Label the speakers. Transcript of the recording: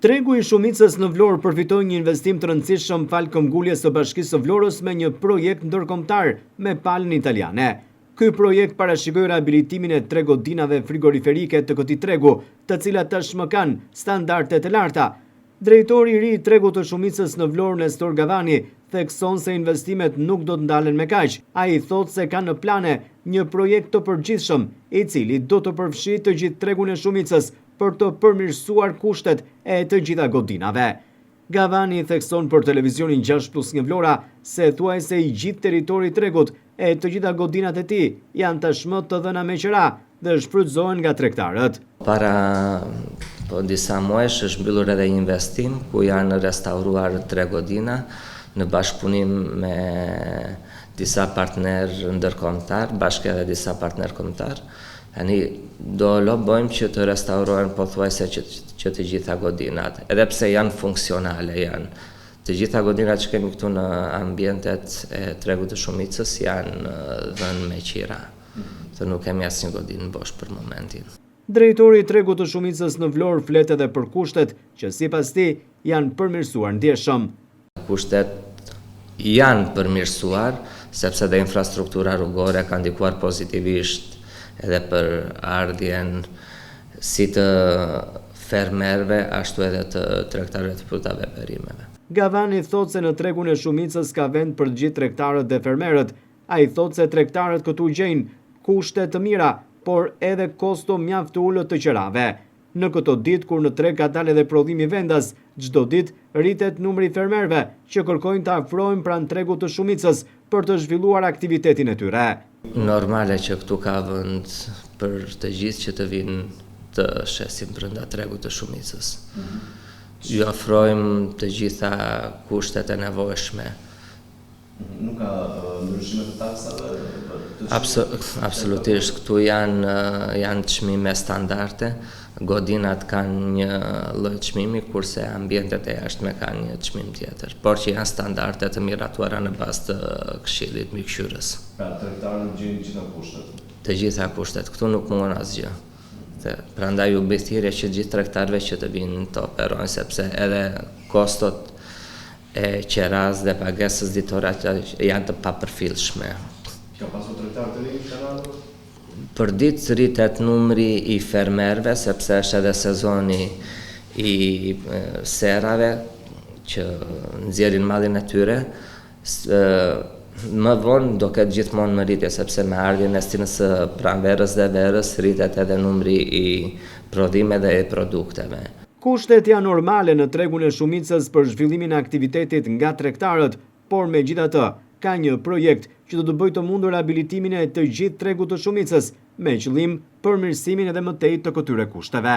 Speaker 1: Tregu i Shumicës në Vlorë përfitoi një investim të rëndësishëm fal këmbguljes së Bashkisë së Vlorës me një projekt ndërkombëtar me palën italiane. Ky projekt parashikoi riabilitimin e 3 godinave frigoriferike të këtij tregu, të cilat tashmë kanë standarde të larta. Drejtori i ri i tregut të Shumicës në Vlorë, Nestor Gavani, thekson se investimet nuk do të ndalen me kaq. Ai thotë se ka në plane një projekt të përgjithshëm, i cili do të përfshijë të gjithë tregun e Shumicës për të përmirësuar kushtet e të gjitha godinave. Gavani thekson për televizionin 6+1 Vlora se thuajse i gjithë territori i tregut e të gjitha godinat e tij janë tashmë të dhëna me qira dhe shfrytëzohen nga tregtarët.
Speaker 2: Para disa muajsh është mbyllur edhe një investim ku janë restauruar 3 godina në bashkëpunim me disa partnerë ndërkombëtar, bashkë edhe disa partnerë kombëtar. Do lobojmë që të restaurohen pothuajse që të gjitha godinat, edhe pse janë funksionale janë. Të gjitha godinat që kemi këtu në ambientet e tregut të Shumicës janë dhënë me qira. Të nuk kemi asnjë godinë bosh për momentin.
Speaker 1: Drejtori i tregut të Shumicës në Vlorë flet edhe për kushtet që sipas tij janë përmirësuar ndjeshëm.
Speaker 2: Kushtet janë përmirësuar sepse dhe infrastruktura rrugore ka ndikuar pozitivisht edhe për ardhjen si të fermerëve, ashtu edhe të tregtarëve të frutave e perimeve.
Speaker 1: Gavani thotë se në tregun e Shumicës ka vend për të gjithë tregtarët dhe fermerët. Ai thotë se tregtarët këtu gjejnë kushte të mira, por edhe kosto mjaft të ulët të qirave. Në këto ditë kur në treg ka dalë edhe prodhimi vendas, çdo ditë rritet numri i fermerëve që kërkojnë të afrohen pranë tregut të Shumicës për të zhvilluar aktivitetin e tyre.
Speaker 2: Normale që këtu ka vend për të gjithë që të vinë të shesin brenda tregut të Shumicës. Ju ofrojmë të gjitha kushtet e nevojshme.
Speaker 3: Nuk ka ndryshime të taksave?
Speaker 2: Absolutisht, këtu janë çmime standarde. Godinat kanë një lloj çmimi, kurse ambientet e jashtme kanë një çmim tjetër, por që janë standarde të miratuara në bazë të Këshillit Mbikëqyrës.
Speaker 3: Pra tregtarët gjejnë të gjitha kushtet.
Speaker 2: Të gjitha kushtet, këtu nuk mungon asgjë. Prandaj u bë thirrje që gjithë tregtarëve që të vinë të operojnë, sepse edhe kostot e qeras dhe pagesës ditore janë të papërfillshme.
Speaker 3: Ka pasur tregtarë të rinj kanalë?
Speaker 2: Për ditë rritet numri i fermerëve, sepse është edhe sezoni i serave që nxjerrin mallin e tyre. Më vonë do ketë gjithmonë më rritje, sepse me ardhjen e stinës së pranverës dhe verës rritet edhe numri i prodhimeve dhe i produkteve.
Speaker 1: Kushtet janë normale në tregun e Shumicës për zhvillimin e aktivitetit nga tregtarët, por megjithatë ka një projekt që do të bëjë të mundur riabilitimin e të gjithë tregut të Shumicës me qëllim përmirësimin edhe më tej të këtyre kushteve.